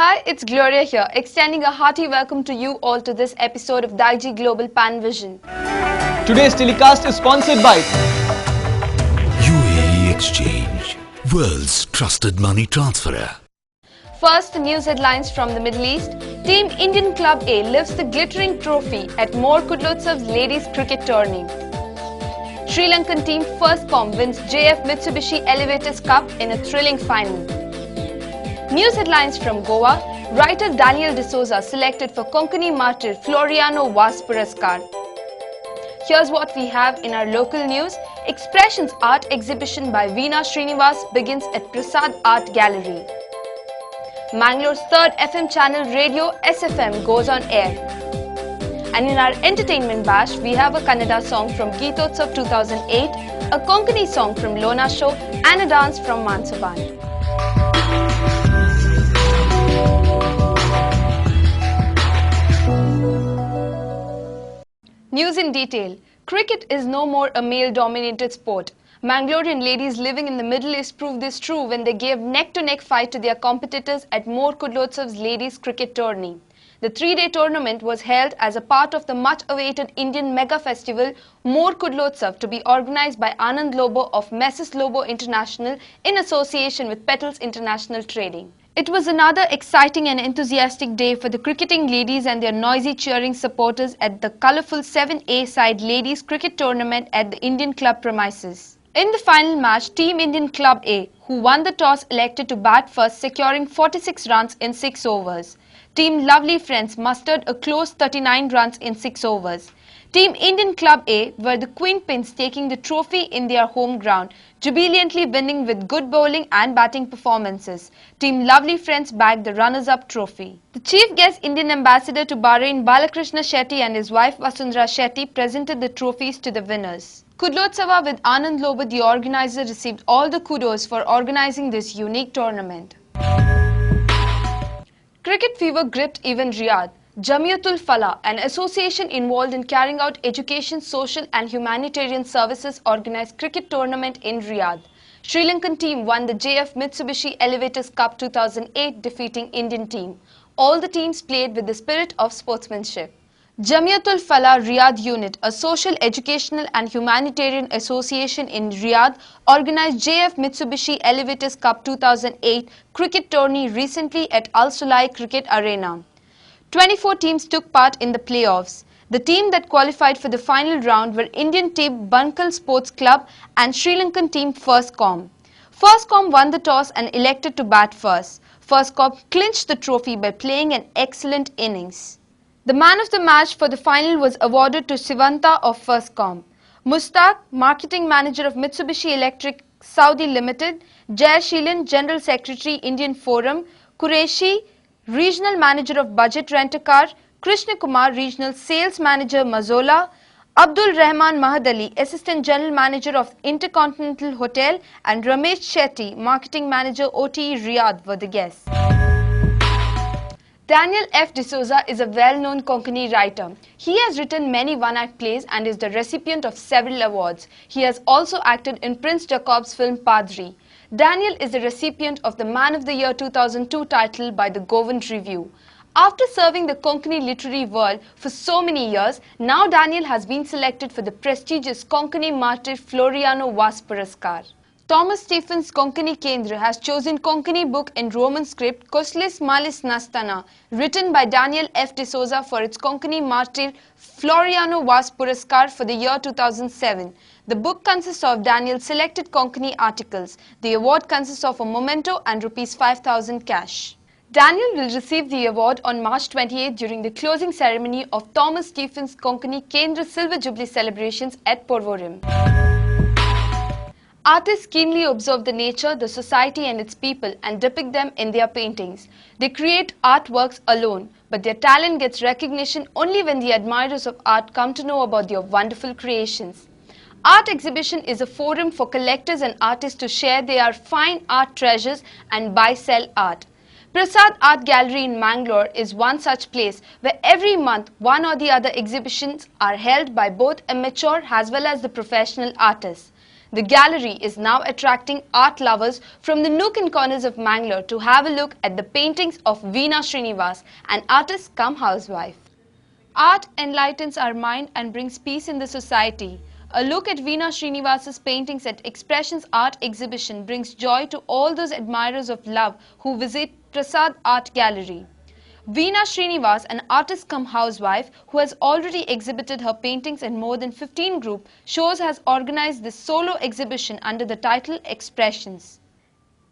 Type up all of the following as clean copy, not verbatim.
Hi, it's Gloria here, extending a hearty welcome to you all to this episode of Digi Global Pan Vision. Today's telecast is sponsored by UAE Exchange, world's trusted money transferer. First, the news headlines from the Middle East. Team Indian Club A lifts the glittering trophy at More Kudlotsev's Ladies Cricket Tourney. Sri Lankan team Firstcom wins JF Mitsubishi Elevators Cup in a thrilling final. News headlines from Goa. Writer Daniel D'Souza selected for Konkani Martyr Floriano Vaz Puraskar. Here's what we have in our local news. Expressions Art Exhibition by Veena Srinivas begins at Prasad Art Gallery. Mangalore's third FM channel radio SFM goes on air. And in our entertainment bash, we have a Kannada song from Geetotsav 2008, a Konkani song from Lona Show and a dance from Mansaban. News in detail. Cricket is no more a male-dominated sport. Mangalorean ladies living in the Middle East proved this true when they gave neck-to-neck fight to their competitors at More Kudlotsev's Ladies Cricket Tourney. The three-day tournament was held as a part of the much-awaited Indian mega festival More Kudlotsev to be organized by Anand Lobo of Mrs. Lobo International in association with Petals International Trading. It was another exciting and enthusiastic day for the cricketing ladies and their noisy cheering supporters at the colourful 7A side ladies cricket tournament at the Indian club premises. In the final match, Team Indian Club A, who won the toss, elected to bat first, securing 46 runs in 6 overs. Team Lovely Friends mustered a close 39 runs in 6 overs. Team Indian Club A were the Queen Pins, taking the trophy in their home ground, jubilantly winning with good bowling and batting performances. Team Lovely Friends bagged the runners-up trophy. The chief guest Indian ambassador to Bahrain, Balakrishna Shetty, and his wife Vasundhara Shetty presented the trophies to the winners. Kudlotseva with Anand Lobo, the organizer, received all the kudos for organizing this unique tournament. Cricket fever gripped even Riyadh. Jamiatul Falah, an association involved in carrying out education, social and humanitarian services, organized cricket tournament in Riyadh. Sri Lankan team won the JF Mitsubishi Elevators Cup 2008, defeating Indian team. All the teams played with the spirit of sportsmanship. Jamiatul Falah Riyadh Unit, a social, educational and humanitarian association in Riyadh, organized JF Mitsubishi Elevators Cup 2008 cricket tourney recently at Al Sulai Cricket Arena. 24 teams took part in the playoffs. The team that qualified for the final round were Indian team Bankal Sports Club and Sri Lankan team Firstcom. Firstcom won the toss and elected to bat first. Firstcom clinched the trophy by playing an excellent innings. The man of the match for the final was awarded to Sivanta of Firstcom. Mustaq, marketing manager of Mitsubishi Electric Saudi Limited, Jay Sheelan, General Secretary Indian Forum, Qureshi, Regional Manager of Budget Rent-A-Car, Krishna Kumar, Regional Sales Manager Mazola, Abdul Rahman Mahadali, Assistant General Manager of Intercontinental Hotel, and Ramesh Shetty, Marketing Manager OTE Riyadh were the guests. Daniel F. D'Souza is a well-known Konkani writer. He has written many one-act plays and is the recipient of several awards. He has also acted in Prince Jacob's film Padri. Daniel is the recipient of the Man of the Year 2002 title by the Govind Review. After serving the Konkani literary world for so many years, now Daniel has been selected for the prestigious Konkani Martyr Floriano Vaz Puraskar. Thomas Stephens Konkani Kendra has chosen Konkani book in Roman script Koslis Malis Nastana, written by Daniel F. D'Souza for its Konkani Martyr Floriano Vaz Puraskar for the year 2007. The book consists of Daniel's selected Konkani articles. The award consists of a memento and ₹5,000 cash. Daniel will receive the award on March 28 during the closing ceremony of Thomas Stephens Konkani Kendra Silver Jubilee celebrations at Porvorim. Artists keenly observe the nature, the society and its people and depict them in their paintings. They create artworks alone, but their talent gets recognition only when the admirers of art come to know about their wonderful creations. Art exhibition is a forum for collectors and artists to share their fine art treasures and buy-sell art. Prasad Art Gallery in Mangalore is one such place where every month one or the other exhibitions are held by both amateur as well as the professional artists. The gallery is now attracting art lovers from the nook and corners of Mangalore to have a look at the paintings of Veena Srinivas, an artist cum housewife. Art enlightens our mind and brings peace in the society. A look at Veena Srinivas's paintings at Expressions Art Exhibition brings joy to all those admirers of love who visit Prasad Art Gallery. Veena Srinivas, an artist cum housewife who has already exhibited her paintings in more than 15 group shows, has organized this solo exhibition under the title Expressions.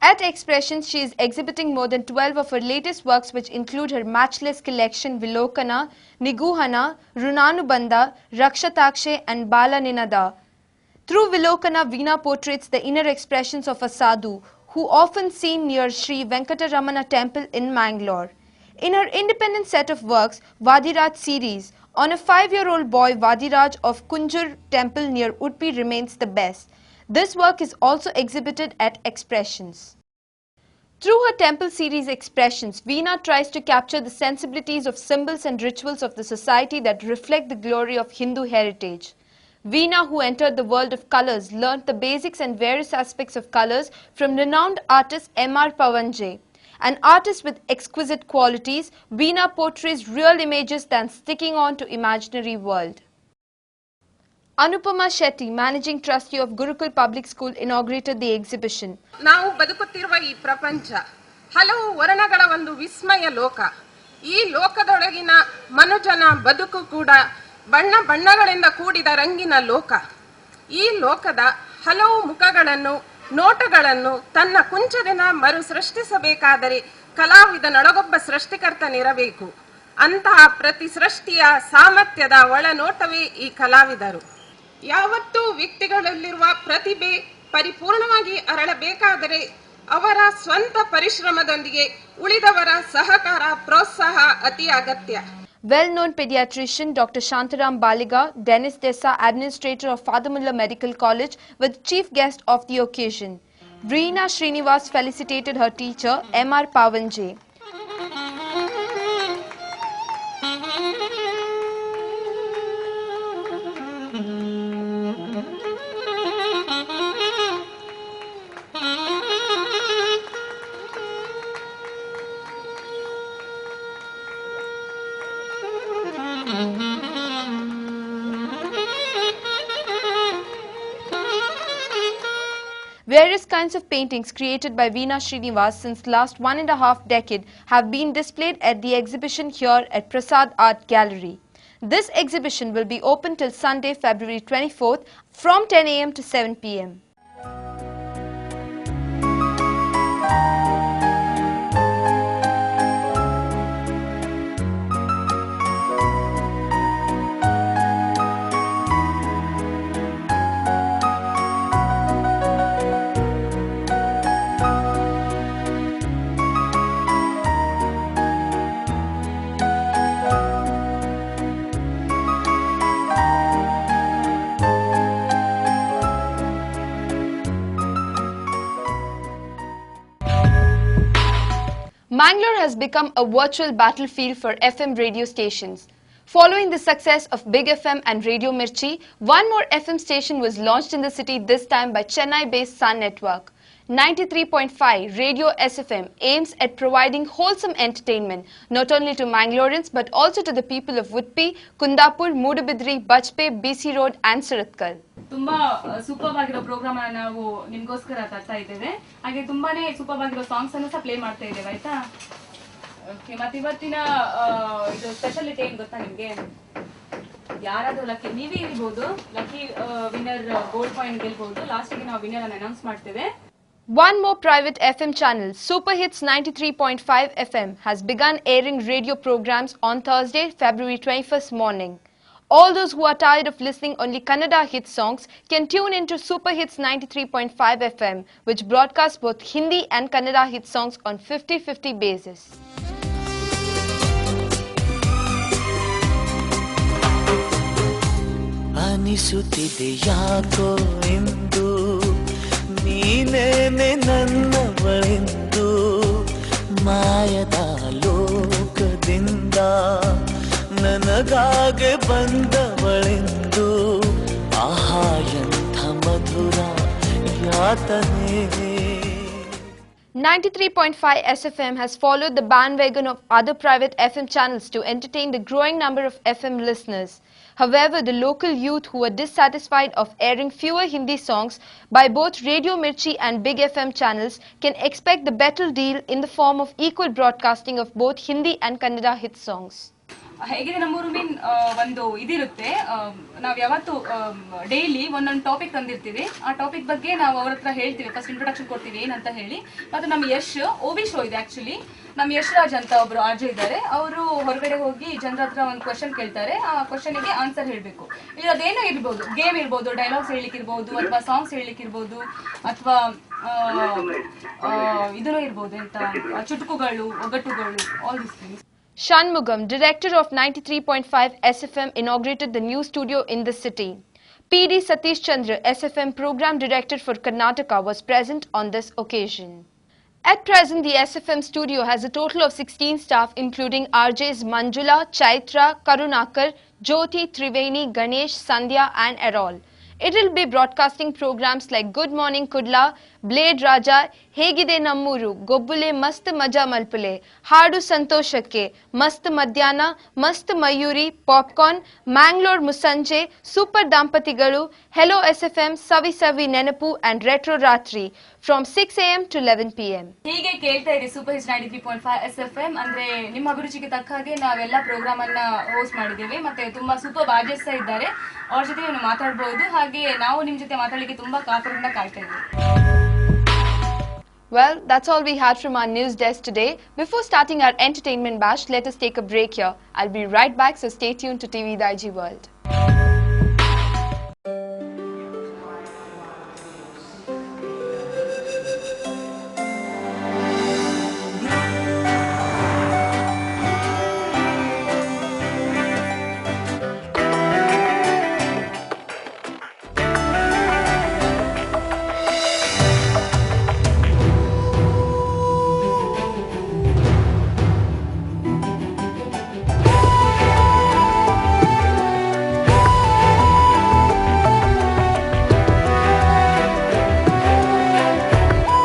At Expressions, she is exhibiting more than 12 of her latest works, which include her matchless collection Vilokana, Niguhana, Runanubandha, Rakshatakshe and Bala Ninada. Through Vilokana, Veena portraits the inner expressions of a sadhu who often seen near Sri Venkataramana temple in Mangalore. In her independent set of works, Vadiraj series, on a 5-year-old boy Vadiraj of Kunjur temple near Udupi remains the best. This work is also exhibited at Expressions. Through her temple series Expressions, Veena tries to capture the sensibilities of symbols and rituals of the society that reflect the glory of Hindu heritage. Veena, who entered the world of colors, learnt the basics and various aspects of colors from renowned artist M.R. Pavanje. An artist with exquisite qualities, Veena portrays real images than sticking on to imaginary world. Anupama Shetty, Managing Trustee of Gurukul Public School, inaugurated the exhibition. ನಾವು ಬದುಕುತ್ತಿರುವ ಈ ಪ್ರಪಂಚ ಹಲವು ವರ್ಣಗಳ ಒಂದು ವಿಸ್ಮಯ ಲೋಕ. ಈ ಲೋಕದೊಳಗಿನ ಮನುಜನ ಬದುಕು ಕೂಡ ಬಣ್ಣ ಬಣ್ಣಗಳಿಂದ ಕೂಡಿದ ರಂಗಿನ ಲೋಕ. ಈ ಲೋಕದ ಹಲವು ಮುಖಗಳನ್ನು ನೋಟಗಳನ್ನು ತನ್ನ ಕುಂಚದಿಂದ ಮರು ಸೃಷ್ಟಿಸಬೇಕಾದರೆ ಕಲಾವಿದನೊಳಗೊಬ್ಬ ಸೃಷ್ಟಿಕರ್ತನಿರಬೇಕು. ಅಂತಹ ಪ್ರತಿ ಸೃಷ್ಟಿಯ ಸಾಮರ್ಥ್ಯದ ಒಳನೋಟವೇ ಈ ಕಲಾವಿದರು. ಯಾವತ್ತೂ ವ್ಯಕ್ತಿಗಳಲ್ಲಿರುವ ಪ್ರತಿಭೆ ಪರಿಪೂರ್ಣವಾಗಿ ಅರಳಬೇಕಾದರೆ ಅವರ ಸ್ವಂತ ಪರಿಶ್ರಮದೊಂದಿಗೆ ಉಳಿದವರ ಸಹಕಾರ ಪ್ರೋತ್ಸಾಹ ಅತಿ ಅಗತ್ಯ. Well-known pediatrician Dr. Shantaram Baliga, Dennis Dessa, administrator of Fadamullah Medical College, was chief guest of the occasion. Veena Srinivas felicitated her teacher M.R. Pavanje. Various kinds of paintings created by Veena Srinivas since last 1.5 decade have been displayed at the exhibition here at Prasad Art Gallery. This exhibition will be open till Sunday, February 24th from 10 am to 7 pm. Mangalore has become a virtual battlefield for FM radio stations. Following the success of Big FM and Radio Mirchi, one more FM station was launched in the city, this time by Chennai-based Sun Network. 93.5 Radio SFM aims at providing wholesome entertainment not only to Mangaloreans but also to the people of Udupi, Kundapur, Mudabidri, Bajpe, BC Road and Surathkal. ತುಂಬಾ super ಆಗಿರೋ program ಅನ್ನು ನಾವು ನಿಮಗೋಸ್ಕರ ತರ್ತಾ ಇದ್ದೇವೆ. ಹಾಗೆ ತುಂಬಾನೇ super ಆಗಿರೋ ಸಾಂಗ್ಸ್ ಅನ್ನು ಸಹ ಪ್ಲೇ ಮಾಡ್ತಾ ಇದ್ದೇವೆ, ಆಯ್ತಾ? ಓಕೆ, ಮತ್ತೆ ಇವತ್ತಿನ ಇದು ಸ್ಪೆಷಾಲಿಟಿ ಏನು ಗೊತ್ತಾ ನಿಮಗೆ? ಯಾರಾದ್ರೂ ಲಕ್ಕಿ ನೀವೇ ಇರಬಹುದು, ಲಕ್ಕಿ ವಿನ್ನರ್ ಗೋಲ್ಡ್ ಕಾಯಿನ್ ಗೆಲ್ಬಹುದು. ಲಾಸ್ಟಿಗೆ ನಾವು ವಿನ್ನರ್ ಅನ್ನು ಅನೌನ್ಸ್ ಮಾಡ್ತೇವೆ. One more private FM channel, Super Hits 93.5 FM, has begun airing radio programs on Thursday, February 21st morning. All those who are tired of listening only Kannada hit songs can tune into Super Hits 93.5 FM, which broadcasts both Hindi and Kannada hit songs on 50-50 basis. ಅನಿಸುತ್ತಿದೆ ಯಾಕೋ ಎಂದು ನೀನೇನೆ ನನ್ನವಳೆಂದು ಮಾಯದ ಲೋಕದಿಂದ ನನಗಾಗೆ ಬಂದವಳೆಂದು ಆಹಾ ಎಂಥ ಮಧುರ ಆತನೇ 93.5 SFM has followed the bandwagon of other private FM channels to entertain the growing number of FM listeners. However, the local youth who are dissatisfied of airing fewer Hindi songs by both Radio Mirchi and Big FM channels can expect the better deal in the form of equal broadcasting of both Hindi and Kannada hit songs. ಹೇಗಿದೆ ನಮ್ಮೂರು ಮೀನ್ ಒಂದು ಇದಿರುತ್ತೆ, ನಾವು ಯಾವತ್ತು daily ಒಂದೊಂದು topic ತಂದಿರ್ತೀವಿ. ಆ topic ಬಗ್ಗೆ ನಾವು ಅವ್ರ ಹತ್ರ ಹೇಳ್ತೀವಿ, ಫಸ್ಟ್ ಇಂಟ್ರೊಡಕ್ಷನ್ ಕೊಡ್ತೀವಿ ಏನಂತ ಹೇಳಿ. ಮತ್ತು ನಮ್ಮ ಯಶ್ ಓಬಿ ಶೋ ಇದೆ ಆಕ್ಚುಲಿ. ನಮ್ಮ ಯಶ್ ರಾಜ್ ಅಂತ ಒಬ್ರು ಆರ್ಜೆ ಇದ್ದಾರೆ. ಅವರು ಹೊರಗಡೆ ಹೋಗಿ ಜನರ ಹತ್ರ ಒಂದು ಕ್ವಶನ್ ಕೇಳ್ತಾರೆ. ಆ ಕ್ವಶನ್ಗೆ ಆನ್ಸರ್ ಹೇಳಬೇಕು. ಇಲ್ಲಿ ಅದೇನೋ ಇರ್ಬೋದು, ಗೇಮ್ ಇರ್ಬೋದು, ಡೈಲಾಗ್ಸ್ ಹೇಳಲಿಕ್ಕಿರ್ಬೋದು, ಅಥವಾ ಸಾಂಗ್ಸ್ ಹೇಳಲಿಕ್ಕಿರ್ಬೋದು, ಅಥವಾ ಇದನ್ನು ಇರ್ಬೋದು, ಎಂತ ಚುಟುಕುಗಳು, ಒಗಟುಗಳು, all this things. Shanmugam, director of 93.5 SFM, inaugurated the new studio in the city. PD Satish Chandra, SFM program director for Karnataka, was present on this occasion. At present, the SFM studio has a total of 16 staff, including RJs Manjula, Chaitra, Karunakar, Jyoti, Triveni, Ganesh, Sandhya and Errol. It will be broadcasting programs like Good Morning Kudla, Blade Raja, Hegide Nammuru, Gobbule Mast Maja Malpule, Hadu Santoshakke, Mast Madhyana, Mast Mayuri, Popcorn, Mangalore Musanje, Super Dampatigalu, Hello SFM, Savi Savi Nenapu and Retro Ratri from 6 am to 11 pm. ಹೀಗೆ ಕೇಳ್ತಾ ಇರಿ super hits 93.5 SFM. ಅಂದ್ರೆ ನಿಮ್ಮ ಅಭಿರುಚಿಗೆ ತಕ್ಕ ಹಾಗೆ ನಾವೆಲ್ಲ program ಅನ್ನ host ಮಾಡಿದ್ದೇವೆ. ಮತ್ತೆ ತುಂಬಾ ಸೂಪರ್ ಆರ್ಜೆಸ್ ಇದ್ದಾರೆ, ಅವ್ರ ಜೊತೆ ನೀವು ಮಾತಾಡಬಹುದು. ಹಾಗೆ ನಾವು ನಿಮ್ಮ ಜೊತೆ ಮಾತಾಡಲಿಕ್ಕೆ ತುಂಬಾ ಕಾತರದಿಂದ ಕಾಯ್ತಾ ಇದ್ದೀವಿ. Well, that's all we had from our news desk today. Before starting our entertainment bash, let us take a break here. I'll be right back, so stay tuned to TV Daiji World.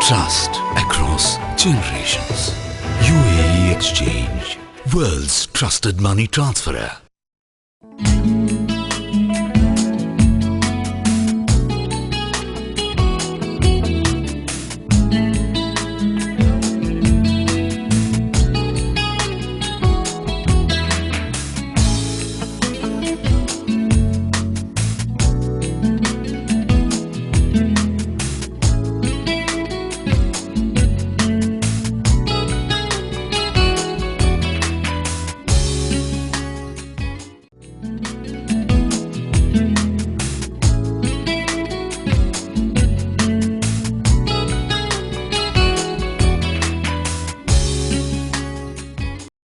Trust across generations. UAE Exchange, world's trusted money transferer.